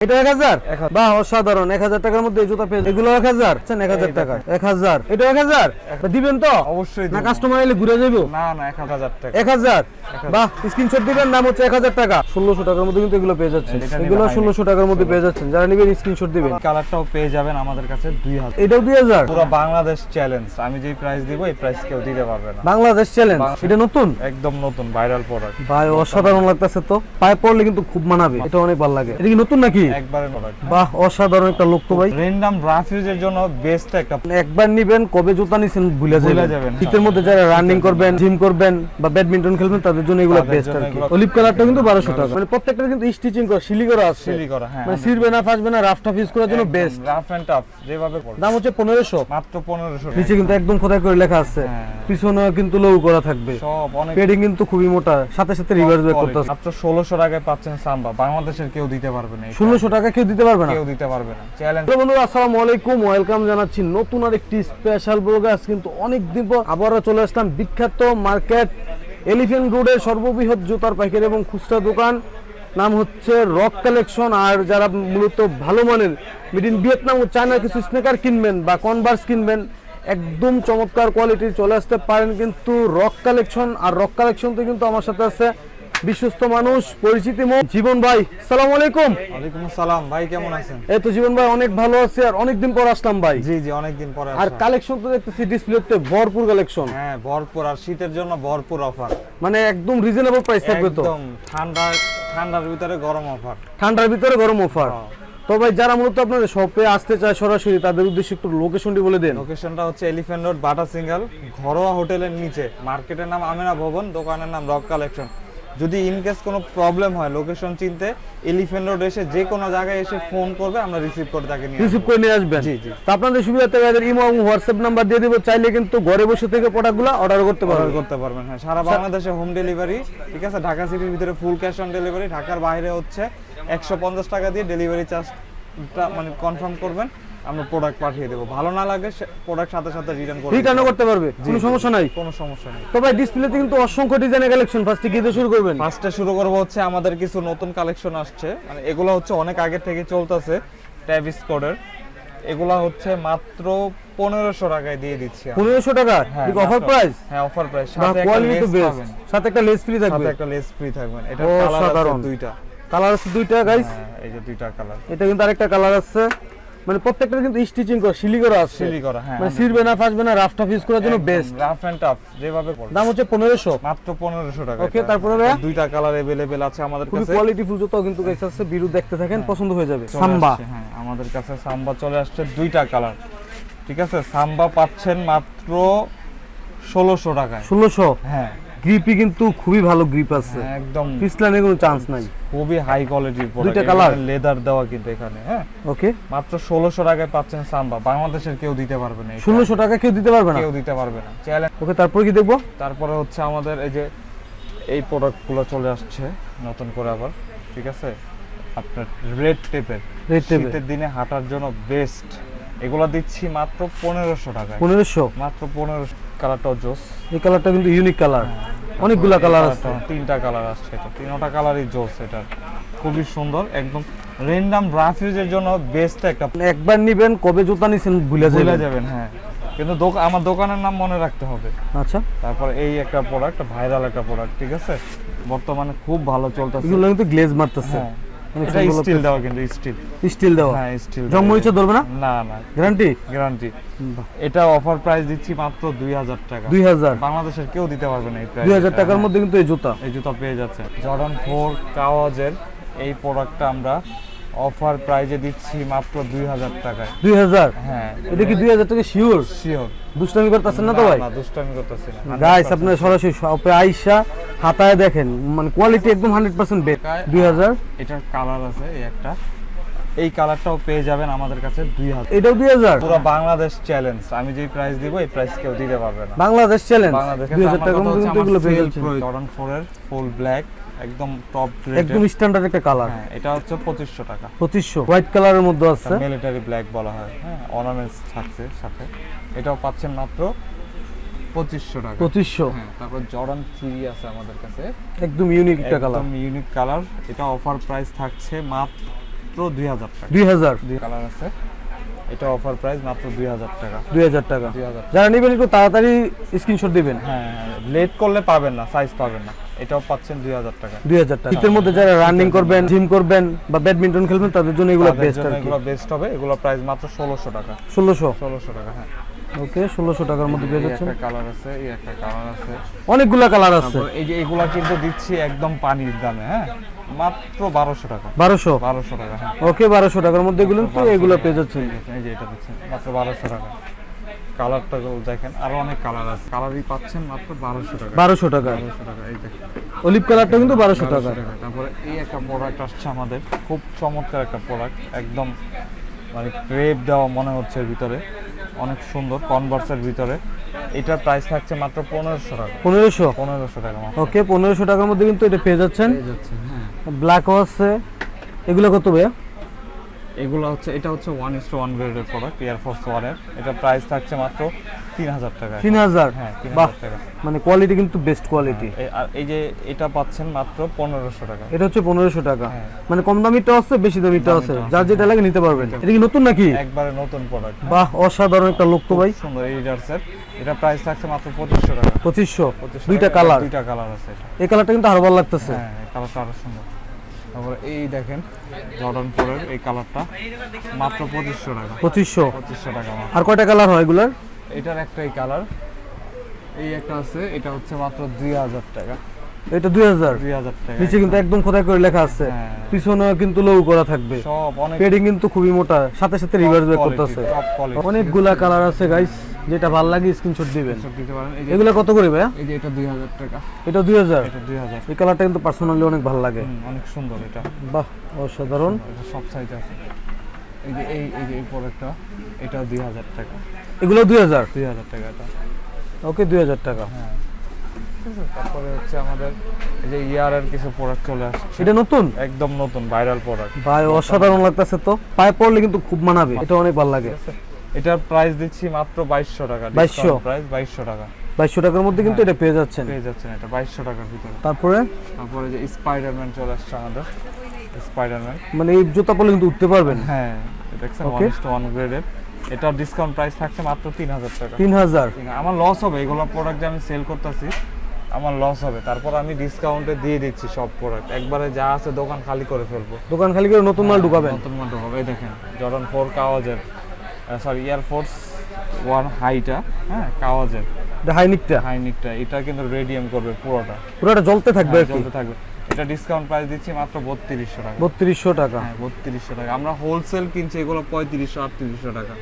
এটা 1000 বাহ অসাধারণ 1000 টাকার মধ্যে জুতা পেয়ে এগুলো 1000 1000 টাকা 1000 এটা 1000 দিবেন তো অবশ্যই না কাস্টমার এলে ঘুরে যাবো না 1000 টাকা 1000 বাহ স্ক্রিনশট দিবেন নাম হচ্ছে 1000 টাকা 1600 টাকার মধ্যে কিন্তু এগুলো পেয়ে যাচ্ছেন এগুলো 1600 টাকার মধ্যে পেয়ে যাচ্ছেন যারা নেবেন স্ক্রিনশট দিবেন কালারটাও পেয়ে যাবেন আমাদের কাছে 2000 এটাও 2000 পুরো বাংলাদেশ চ্যালেঞ্জ আমি যেই প্রাইস দিব এই প্রাইস কেউ দিতে পারবে না বাংলাদেশ চ্যালেঞ্জ এটা নতুন একদম নতুন ভাইরাল প্রোডাক্ট ভাই অসাধারণ লাগতেছে তো পায়ে পড়লে কিন্তু খুব মানাবে এটা অনেক ভালো লাগে এটা কি নতুন নাকি একবারে প্রোডাক্ট বাহ অসাধারণ একটা লোক তো ভাই র্যান্ডম রাফিউজের জন্য বেস্ট একটা একবার নিবেন কবে জুতা নিছেন ভুলে যাবেন হ্যাঁ। শীতের মধ্যে যারা রানিং করবেন জিম করবেন বা ব্যাডমিন্টন খেলবেন তাদের জন্য এগুলো তাদের বেস্ট জন্য আর কি এগুলো- অলিভ কালারটা কিন্তু 1200 টাকা মানে প্রত্যেকটা কিন্তু স্টিচিং করা সিলি করা আছে সিলি করা হ্যাঁ মানে ছিড়বে না ফাসবে না রাফটা ফিস করার জন্য বেস্ট রাফ এন্ড টাফ যেভাবে করবে দাম হচ্ছে 1500 মাত্র 1500 নিচে কিন্তু একদম খোদাই করে লেখা আছে হ্যাঁ। পিছনে কিন্তু লো করা থাকবে সব অনেক পেডিং কিন্তু খুবই মোটা সাথে সাথে রিভার্স ব্যাক করতে মাত্র 1600 টাকায় পাচ্ছেন সাম্বা বাংলাদেশের কেউ দিতে পারবে না এটা। 1600 টাকা কেউ দিতে পারবে না কেউ দিতে পারবে না চ্যালেঞ্জ তো বন্ধুরা আসসালামু আলাইকুম ওয়েলকাম জানাচ্ছি নতুন আরেকটি স্পেশাল ব্লগে আজ কিন্তু অনেক দিন পর আবারও চলে আসলাম বিখ্যাত মার্কেট এলিফ্যান্ট রোডের সর্ববৃহৎ জুতার পাইকারি এবং খুচরা দোকান নাম হচ্ছে রক কালেকশন। আর যারা মূলত ভালো মানের মেড ইন ভিয়েতনাম ও চায়নার কিছু স্নেকার কিনবেন বা কনভার্স কিনবেন একদম চমৎকার কোয়ালিটির চলে আসতে পারেন কিন্তু রক কালেকশন। আর রক কালেকশন তো কিন্তু আমার সাথে আছে বিশ্বস্ত মানুষ পরিচিতি মুখ জীবন ভাই। আসসালামু আলাইকুম। ওয়ালাইকুম আসসালাম ভাই কেমন আছেন? এই তো জীবন ভাই অনেক ভালো আছে আর অনেকদিন পর আসলাম ভাই। জি জি অনেকদিন পরে আর আসা। কালেকশন তো দেখতেছি ডিসপ্লেতে ভরপুর কালেকশন হ্যাঁ ভরপুর আর শীতের জন্য ভরপুর অফার মানে একদম রিজনেবল প্রাইস থাকবে তো একদম ঠান্ডার ভিতরে গরম অফার ঠান্ডার ভিতরে গরম অফার। তো ভাই যারা মূলত আপনাদের শপে আসতে চায় সরাসরি তাদের উদ্দেশ্যে একটু লোকেশনটি বলে দেন। লোকেশনটা হচ্ছে এলিফ্যান্ট রোড বাটা সিঙ্গেল ঘরোয়া হোটেলের নিচে মার্কেটের নাম আমিনা ভবন দোকানের নাম রক কালেকশন। যদি ইনকেস কোনো প্রবলেম হয় লোকেশন চিনতে এলিফ্যান্ট রোড এসে যে কোনো জায়গায় এসে ফোন করবে আমরা রিসিভ করে তাকে নিয়ে রিসিভ করে নিয়ে আসবেন। জি জি তো আপনাদের সুবিধাতে এদের ইমো এবং হোয়াটসঅ্যাপ নাম্বার দিয়ে দিব, চাইলে কিন্তু ঘরে বসে থেকে প্রোডাক্টগুলো অর্ডার করতে অর্ডার পারবেন। করতে পারবেন। হ্যাঁ সারা বাংলাদেশে হোম ডেলিভারি ঠিক আছে। ঢাকা সিটির ভিতরে ফুল ক্যাশ অন ডেলিভারি, ঢাকার বাইরে হচ্ছে 150 টাকা দিয়ে ডেলিভারি চার্জটা মানে কনফার্ম করবেন, আমরা প্রোডাক্ট পাঠিয়ে দেবো। ভালো না লাগে প্রোডাক্ট সাথে সাথে রিটার্ন করে রিটার্নও করতে পারবে, কোনো সমস্যা নাই। কোনো সমস্যা নেই। তো ভাই ডিসপ্লেতে কিন্তু অসংখ্য ডিজাইনের কালেকশন, ফার্স্টে কি দিয়ে শুরু করবেন? ফার্স্টে শুরু করব হচ্ছে আমাদের কিছু নতুন কালেকশন আসছে, মানে এগুলো হচ্ছে অনেক আগে থেকে চলতেছে ট্যাভিস কোডের। এগুলা হচ্ছে মাত্র 1500 টাকায় দিয়ে দিচ্ছি। 1500 টাকা কি অফার প্রাইস? হ্যাঁ অফার প্রাইস, বা সাথে একটা কোয়ালিটি তো লেস বেস্ট, পাবেন, সাথে একটা লেস ফ্রি থাকবে। সাথে একটা লেস ফ্রি থাকবেন। এটা ও, কালার আছে সাধারণ। দুইটা, কালার আছে দুইটা গাইস। হ্যাঁ এই যে দুইটা কালার। এটা কিন্তু আরেকটা কালার আছে, মানে প্রত্যেকটা কিন্তু স্টিচিং করা সিলি করা আছে, সিলি করা হ্যাঁ। মানে ছিড়বে না ফাসবে না রাফটা ফিস করার জন্য বেস্ট। রাফ এন্ড টাফ যেভাবে করবে। দাম হচ্ছে 1500 মাত্র 1500 টাকা। ওকে, তারপরে ভাইয়া দুইটা কালার अवेलेबल আছে আমাদের খুবই কাছে। কোয়ালিটি ফুল জুতাও কিন্তু গাইস আছে, বিরু দেখতে থাকেন পছন্দ হয়ে যাবে। চলে সাম্বা আসছে, হ্যাঁ আমাদের কাছে সাম্বা চলে আসছে দুইটা কালার ঠিক আছে। সাম্বা পাচ্ছেন মাত্র 1600 টাকায়। 1600 হ্যাঁ গ্রিপি কিন্তু খুবই ভালো গ্রিপ আছে, হ্যাঁ, একদম পিছলানের কোনো চান্স নাই। খুবই হাই কোয়ালিটির প্রোডাক্ট। দুইটা কালার লেদার দেওয়া কিন্তু এখানে। হ্যাঁ ওকে, মাত্র 1600 টাকায় পাচ্ছেন সাম্বা বাংলাদেশের কেউ দিতে পারবে না এটা। 1600 টাকা কেউ দিতে পারবে না। কেউ দিতে পারবে না চ্যালেঞ্জ। ওকে, তারপর কি দেখবো? তারপরে হচ্ছে আমাদের এই যে এই প্রোডাক্টগুলো চলে আসছে নতুন করে আবার ঠিক আছে। আপনার রেড টেপের রেড টেপে শীতের দিনে হাঁটার জন্য বেস্ট। এগুলো দিচ্ছি মাত্র 1500 টাকায়। 1500। মাত্র 1500। কালারটাও জোস, এই কালারটা কিন্তু ইউনিক কালার, অনেকগুলা কালার আছে। তিনটা কালার আসছে, এটা তিনটা কালারই জোস। এটা খুবই সুন্দর, একদম র্যান্ডম রাফিউজের জন্য বেস্ট একটা। একবার নিবেন কবে জুতা নিছেন ভুলে ভুলে যাবেন। যাবেন হ্যাঁ, কিন্তু আমার দোকানের নাম মনে রাখতে হবে। আচ্ছা, তারপর এই একটা প্রোডাক্ট ভাইরাল একটা প্রোডাক্ট ঠিক আছে, বর্তমানে খুব ভালো চলতেছে। এগুলো কিন্তু গ্লেজ মারতেছে, হ্যাঁ এটা স্টিল দেওয়া, কিন্তু স্টিল দেওয়া। হ্যাঁ স্টিল। জং মরিচা ধরবে না? না না গ্যারান্টি। গ্যারান্টি। এটা অফার প্রাইস দিচ্ছি মাত্র 2000 টাকা। 2000 বাংলাদেশের কেউ দিতে পারবে না এই প্রাইস। 2000 টাকার মধ্যে কিন্তু এই জুতা। এই জুতা পেয়ে যাচ্ছে। জর্ডান 4 কাওয়াজের এই প্রোডাক্টটা আমরা অফার প্রাইজে দিচ্ছি মাত্র 2000 টাকায়। 2000? হ্যাঁ এটা কি 2000 টাকা শিওর? শিওর, দুষ্টামি করতেছেন না তো ভাই? না দুষ্টামি করতেছি না। গাইস আপনারা সরাসরি শপে আইসা হাতায় দেখেন, মানে কোয়ালিটি একদম 100% বেস্ট। 2000। এটার কালার আছে এই একটা, এই কালারটাও পেয়ে যাবেন আমাদের কাছে 2000। এটাও 2000? পুরো বাংলাদেশ চ্যালেঞ্জ, আমি যেই প্রাইস দিব এই প্রাইস কেউ দিতে পারবে না। বাংলাদেশ চ্যালেঞ্জ। বাংলাদেশ 2000 টাকার মধ্যে কিন্তু এগুলো পেয়ে যাচ্ছেন। জর্ডান 4 এর ফুল ব্ল্যাক, একদম টপ গ্রেড, একদম স্ট্যান্ডার্ড একটা কালার। হ্যাঁ এটা হচ্ছে 2500 টাকা। 2500 হোয়াইট কালারের মধ্যে আছে, মিলিটারি ব্ল্যাক বলা হয়। হ্যাঁ অর্নামেন্টস থাকছে সাথে, এটাও পাচ্ছেন মাত্র 2500 টাকা। 2500। হ্যাঁ তারপর জর্ডান 3 আছে আমাদের কাছে, একদম ইউনিক একটা কালার। একদম ইউনিক কালার। এটা অফার প্রাইস থাকছে মাত্র 2000 টাকা। 2000 দুই কালার আছে, এটা অফার প্রাইস মাত্র 2000 টাকা। 2000 টাকা। 2000। যারা নেবেন একটু তাড়াতাড়ি স্ক্রিনশট দিবেন। হ্যাঁ, লেট করলে পাবেন না, সাইজ পাবেন না। এটাও পাচ্ছেন 2000 টাকা। 2000 টাকা। শীতের মধ্যে যারা রানিং করবেন, জিম করবেন বা ব্যাডমিন্টন খেলবেন তাদের জন্য এগুলো তাদের বেস্ট জন্য আর কি। এগুলো বেস্ট হবে। এগুলো প্রাইস মাত্র 1600 টাকা। 1600। 1600 টাকা, হ্যাঁ। ওকে, 1600 টাকার মধ্যে পেয়ে এই যাচ্ছেন। একটা কালার আছে, এই একটা কালার আছে। অনেকগুলা কালার আছে। তারপর এই যে এগুলা কিন্তু দিচ্ছি একদম পানির দামে, হ্যাঁ, মাত্র 1200 টাকা। 1200। 1200 টাকা, হ্যাঁ। ওকে, 1200 টাকার মধ্যে এগুলো তো এগুলো পেয়ে যাচ্ছেন। এই যে এটা দিচ্ছেন মাত্র 1200 টাকা। কালারটা দেখেন, আরো অনেক কালার আছে। কালারই পাচ্ছেন মাত্র 1200 টাকা। 1200 টাকা। 1200 টাকা, এই দেখেন। অলিভ কালারটা কিন্তু 1200 টাকা। তারপরে এই একটা প্রোডাক্ট আসছে আমাদের, খুব চমৎকার একটা প্রোডাক্ট, একদম মানে ক্রেপ দেওয়া মনে হচ্ছে এর ভিতরে, অনেক সুন্দর কনভার্সের ভিতরে। এটার প্রাইস থাকছে মাত্র 1500 টাকা। 1500। 1500 টাকা মাত্র। ওকে, 1500 টাকার মধ্যে কিন্তু এটা পেয়ে যাচ্ছেন। পেয়ে যাচ্ছেন, হ্যাঁ। ব্ল্যাকও আছে। এগুলো কত ভাইয়া? এগুলো হচ্ছে, এটা হচ্ছে 1:1 গ্রেডের প্রোডাক্ট, এয়ারফোর্স 1 এর। এটা প্রাইস থাকছে মাত্র 3000 টাকা। 3000। হ্যাঁ, বাহ, 3000 টাকা। মানে কোয়ালিটি কিন্তু বেস্ট কোয়ালিটি। আর এই যে এটা পাচ্ছেন মাত্র 1500 টাকা। এটা হচ্ছে 1500 টাকা। হ্যাঁ। মানে কম দামিটাও আছে, বেশি দামিটাও আছে, দামিটাও আছে, যার যেটা লাগে নিতে পারবেন। এটা কি নতুন নাকি? একবারে নতুন প্রোডাক্ট। বাহ, অসাধারণ একটা লোক তো ভাই। সুন্দর এই রিডার্সের। এটা প্রাইস থাকছে মাত্র 2500 টাকা। 2500। 2500 দুইটা টাকা, কালার। দুইটা কালার আছে এটা। এই কালারটা কিন্তু আরো ভালো লাগতেছে। হ্যাঁ, এই কালারটা আরো সুন্দর। তারপরে এই দেখেন জর্ডান 4 এর এই কালারটা মাত্র 2500 টাকা। 2500। 2500 টাকা মাত্র। আর কয়টা কালার হয় এগুলার? এটার একটাই কালার, এই একটা আছে, এটা হচ্ছে মাত্র 2000 টাকা। এটা 2000। 2000 টাকা। নিচে কিন্তু একদম খোদাই করে লেখা আছে। হ্যাঁ। পিছনেও কিন্তু লোগো করা থাকবে। সব অনেক পেডিং কিন্তু খুবই মোটা, সাথে সাথে রিভার্স ব্যাক করতেছে। Top quality. অনেকগুলা কালার আছে গাইস, যেটা ভালো লাগে স্ক্রিনশট দিবেন। সব দিতে পারেন। এই যে এগুলা কত করে ভাইয়া? এই যে এটা 2000 টাকা। এটা 2000। এটা 2000। এই কালারটা কিন্তু পার্সোনালি অনেক ভালো লাগে। অনেক সুন্দর এটা। বাহ, অসাধারণ। এটা সব সাইজ আছে। এই যে এই প্রোডাক্টটা, এটা 2000 টাকা। এগুলো 2000। 2000 টাকা এটা। ওকে, 2000 টাকা। হ্যাঁ, ঠিক আছে। তারপরে হচ্ছে আমাদের এই যে ইয়ারের কিছু প্রোডাক্ট চলে আসছে, এটা নতুন একদম নতুন ভাইরাল প্রোডাক্ট। ভাই, অসাধারণ লাগতেছে তো। পায়ে পড়লে কিন্তু খুব মানাবে, এটা অনেক ভালো লাগে। এটার প্রাইস দিচ্ছি মাত্র 2200 টাকা। 2200 প্রাইস 2200 টাকা 2200 টাকার মধ্যে কিন্তু এটা পেয়ে যাচ্ছেন। পেয়ে যাচ্ছেন, এটা 2200 টাকার ভিতরে। তারপরে তারপরে যে স্পাইডারম্যান চলে আসছে আমাদের, স্পাইডারম্যান। মানে এই জুতা পরলে কিন্তু উঠতে পারবেন। হ্যাঁ, দেখছেন Okay. 1:1 গ্রেডের। এটার ডিসকাউন্ট প্রাইস থাকছে মাত্র 3000 টাকা। 3000। আমার লস হবে, এগুলো প্রোডাক্ট যে আমি সেল করতেছি আমার লস হবে, তারপর আমি ডিসকাউন্টে দিয়ে দিচ্ছি সব প্রোডাক্ট। একবারে যা আছে দোকান খালি করে ফেলবো। দোকান খালি করে নতুন মাল ঢুকাবেন। নতুন মডেল হবে। এই দেখেন জর্ডান 4 কাওয়াজের, সরি এয়ারফোর্স 1 হাইটা, হ্যাঁ, কাওয়াজের এটা হাইনিকটা হাইনিকটা। এটা কিন্তু রেডিয়াম করবে পুরোটা, পুরোটা জ্বলতে থাকবে আর কি। চলতে থাকবে। এটা ডিসকাউন্ট প্রাইস দিচ্ছি মাত্র 3200 টাকা। 3200 টাকা। হ্যাঁ, 3200 টাকা। আমরা হোলসেল কিনছি এগুলো 3500-3800 টাকা।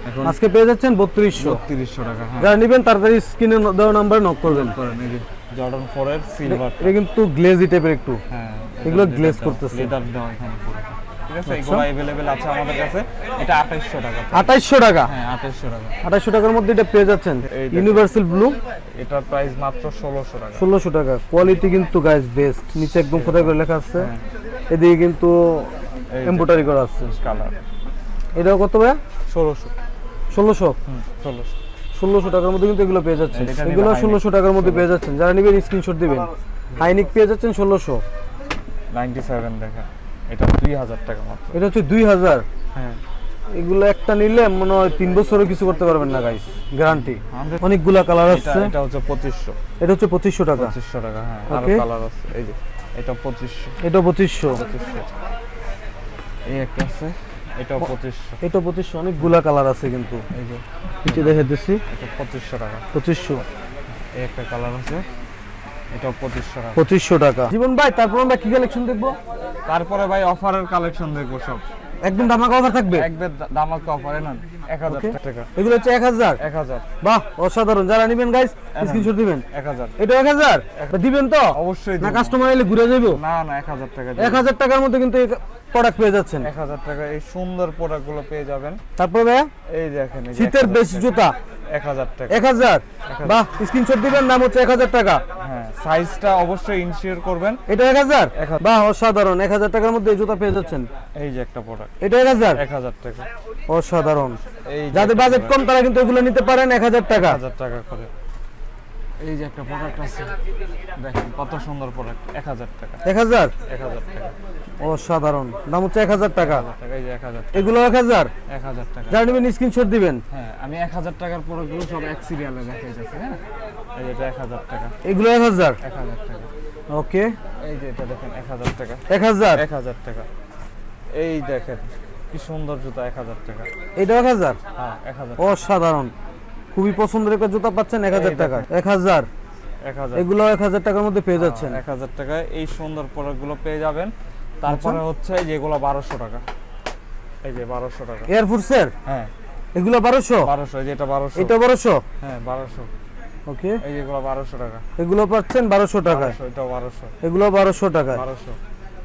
এখন আজকে পেয়ে যাচ্ছেন 3200। 3200 টাকা। হ্যাঁ, যারা নেবেন তাড়াতাড়ি স্ক্রিনে দেওয়া নাম্বারে নক করবেন। করেন। এই যে জর্ডান 4 এর সিলভার। এটা কিন্তু গ্লেজি টাইপের একটু। হ্যাঁ, এগুলো glaze করতেছে। লেদার দেওয়া এখানে পুরোটা। ঠিক আছে, এগুলো अवेलेबल আছে আমাদের কাছে। এটা 2800 টাকা। 2800 টাকা। হ্যাঁ, 2800 টাকা। 2800 টাকার মধ্যে এটা পেয়ে যাচ্ছেন। এই দেখেন। ইউনিভার্সাল ব্লু এটার প্রাইস মাত্র 1600 টাকা। 1600 টাকা। কোয়ালিটি কিন্তু গাইস বেস্ট। নিচে একদম খোদাই করে লেখা আছে। হ্যাঁ। এদিকে কিন্তু এই যে এমব্রয়ডারি করা আছে। কালার এটাও কত ভাইয়া? 1600। 1600। 1600। 1600 টাকার মধ্যে কিন্তু এগুলো পেয়ে যাচ্ছেন। এটা নিলে এগুলো হাইনিক 1600 টাকার মধ্যে পেয়ে যাচ্ছেন। যারা নেবেন স্ক্রিনশট দিবেন। হাইনিক পেয়ে যাচ্ছেন 1600। 97 দেখেন, এটা 2000 টাকা মাত্র। এটা হচ্ছে 2000। হ্যাঁ, এগুলো একটা নিলে মনে হয় 3 বছরও কিছু করতে পারবেন না গাইস, গ্যারান্টি। আমাদের অনেকগুলা কালার এটা আছে। এটা হচ্ছে 2500। এটা হচ্ছে 2500 টাকা। 2500 টাকা। হ্যাঁ, আরো Okay. কালার আছে। এই যে এটা 2500। এটা 2500। 2500। এই একটা আছে, এটাও 2500। এটা 2500। অনেকগুলা কালার আছে কিন্তু। এই যে নিচে দেখে দিচ্ছি এটা 2500 টাকা। 2500। এই একটা কালার আছে, এটাও 2500 টাকা। 2500 টাকা। জীবন ভাই, তারপর আমরা কি কালেকশন দেখবো? তারপরে ভাই অফারের কালেকশন দেখবো সব। একদম ধামাকা অফার থাকবে। একবার দামাকা অফারে না 1000 টাকা। এগুলো হচ্ছে 1000। 1000। বাহ, অসাধারণ। যারা নেবেন গাইস স্ক্রিনশট দিবেন। 1000। এটা 1000 দিবেন তো? অবশ্যই না দিব। কাস্টমার এলে ঘুরে যাইবো? না না, 1000 টাকা। 1000 টাকার মধ্যে কিন্তু এই প্রোডাক্ট পেয়ে যাচ্ছেন। 1000 টাকা এই সুন্দর প্রোডাক্টগুলো পেয়ে যাবেন। তারপর ভাইয়া এই দেখেন, এই যে শীতের 1000 বেস্ট টাকা। জুতা 1000 টাকা। 1000। বাহ, স্ক্রিনশট দিবেন। নাম হচ্ছে 1000 টাকা। হ্যাঁ, সাইজটা অবশ্যই ইনশিওর করবেন। এটা 1000। 1000 বাহ, অসাধারণ। 1000 টাকার মধ্যে এই জুতা পেয়ে যাচ্ছেন। এই যে একটা প্রোডাক্ট, এটা 1000। 1000 টাকা। অসাধারণ। এই যে যাদের একটা বাজেট product, কম তারা কিন্তু এগুলো নিতে পারেন 1000 টাকা। 1000 টাকা করে। এই যে একটা প্রোডাক্ট আছে, দেখেন কত সুন্দর প্রোডাক্ট, 1000 টাকা। 1000। 1000 টাকা। অসাধারণ, দাম হচ্ছে 1000 টাকা। 1000 টাকা, এই যে 1000 এগুলো 1000। 1000 টাকা। যারা নেবেন স্ক্রিনশট দিবেন। হ্যাঁ, আমি 1000 টাকার প্রোডাক্টগুলো সব এক সিরিয়ালে দেখাইতেছি। হ্যাঁ, এই যে এটা 1000 টাকা। এগুলো 1000। 1000 টাকা। ওকে, এই যে এটা দেখেন 1000 টাকা। 1000। 1000 টাকা। এই দেখেন কি সুন্দর জুতা, 1000 টাকা। এটা 1000। হ্যাঁ, 1000। অসাধারণ, খুবই পছন্দের একটা জুতা পাচ্ছেন 1000 টাকা। 1000। 1000। এগুলো 1000 টাকার মধ্যে পেয়ে যাচ্ছেন। 1000 টাকায় এই সুন্দর প্রোডাক্টগুলো পেয়ে যাবেন। তারপরে হচ্ছে যেগুলো 1200 টাকা। এই যে 1200 টাকা। এয়ারফোর্সের হ্যাঁ, এগুলো 1200। 1200, এই যে এটা 1200। এটা 1200। হ্যাঁ, 1200। ওকে, এই যেগুলো 1200 টাকা। এগুলো পাচ্ছেন 1200 টাকায়। 1200, এটাও 1200। এগুলো 1200 টাকায়। 1200।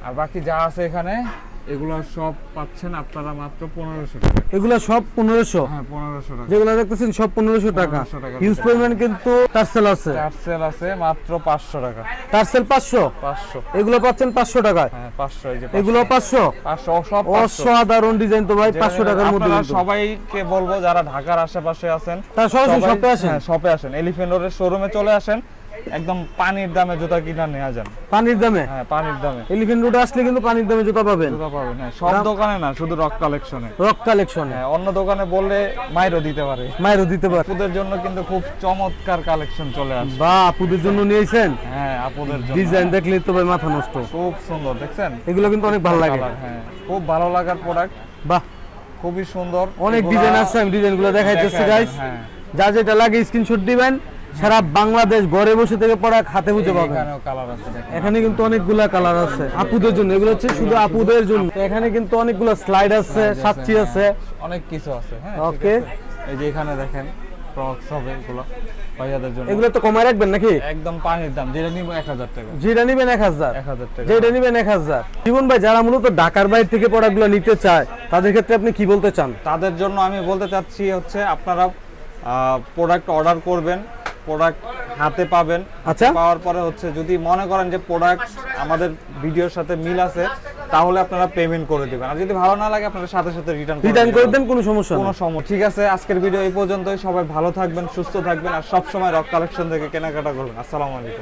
আর বাকি যা আছে এখানে এগুলো সব পাচ্ছেন আপনারা মাত্র 1500 টাকা। এগুলো সব 1500। হ্যাঁ, 1500 টাকা। যেগুলো দেখতেছেন সব 1500 টাকা। 1500 টাকা। হিউজ পরিমাণ কিন্তু টার্সেল আছে। টার্সেল আছে মাত্র 500 টাকা। টার্সেল 500। 500। এগুলো পাচ্ছেন 500 টাকায়। হ্যাঁ, 500। এই যে এগুলো 500। 500 সব 500। অসাধারণ ডিজাইন তো ভাই, 500 টাকার মধ্যে আপনারা কিন্তু। সবাইকে বলবো যারা ঢাকার আশেপাশে আছেন তারা সরাসরি সবাই- শপে আসেন। হ্যাঁ, শপে আসেন, এলিফ্যান্ট রোডের শোরুমে চলে আসেন। একদম পানির দামে জুতা কিনা নিয়ে যান। পানির দামে। হ্যাঁ, পানির দামে এলিফ্যান্ট রোডে আসলে কিন্তু পানির দামে জুতা পাবেন। জুতা পাবেন। হ্যাঁ, সব দোকানে না, শুধু রক কালেকশনে। রক কালেকশনে হ্যাঁ, অন্য দোকানে বললে মাইরও দিতে পারে। মায়েরও দিতে পারে। আপুদের জন্য কিন্তু খুব চমৎকার কালেকশন চলে আসে। বা আপুদের জন্য নিয়েছেন, হ্যাঁ, আপুদের জন্য ডিজাইন দেখলে তো ভাই মাথা নষ্ট। খুব সুন্দর, দেখছেন এগুলো কিন্তু অনেক ভালো লাগে। কালার। হ্যাঁ, খুব ভালো লাগার প্রোডাক্ট, বাহ, খুবই সুন্দর। অনেক এগুলা ডিজাইন আছে, আমি ডিজাইনগুলো দেখাইতেছি দেখায় গাইস। দেন, হ্যাঁ। যা যেটা লাগে স্ক্রিনশট দিবেন। সারা বাংলাদেশ ঘরে বসে থেকে পড়া হাতে বুঝে পাবেন। এখানেও কালার আছে, দেখেন। এখানে কিন্তু অনেকগুলা কালার আছে আপুদের জন্য। এগুলো হচ্ছে শুধু আপুদের জন্য। এখানে কিন্তু অনেকগুলো স্লাইড আছে, সাচ্চি আছে। অনেক কিছু আছে। হ্যাঁ, ওকে। ঠিক আছে। এই যে এখানে দেখেন ফ্রক্স হবে, এগুলো ভাইয়াদের জন্য এগুলো তো কমায় রাখবেন নাকি? একদম পানির দাম, যেটা নিব 1000 টাকা। যেটা নিবেন 1000। 1000 টাকা। যেটা নিবেন 1000। জীবন ভাই, যারা মূলত ঢাকার বাইরে থেকে প্রোডাক্টগুলো নিতে চায় তাদের ক্ষেত্রে আপনি কি বলতে চান? তাদের জন্য আমি বলতে চাচ্ছি হচ্ছে আপনারা প্রোডাক্ট অর্ডার করবেন, প্রোডাক্ট হাতে পাবেন। আচ্ছা। পাওয়ার পরে হচ্ছে যদি মনে করেন যে প্রোডাক্ট আমাদের ভিডিওর সাথে মিল আছে, তাহলে আপনারা পেমেন্ট করে দিবেন। আর যদি ভালো না লাগে আপনারা সাথে সাথে রিটার্ন করে দেন, কোনো সমস্যা কোনো নেই। সমস্যা। ঠিক আছে, আজকের ভিডিও এই পর্যন্তই। সবাই ভালো থাকবেন, সুস্থ থাকবেন, আর সব সময় রক কালেকশন থেকে কেনাকাটা করবেন। আসসালামু আলাইকুম।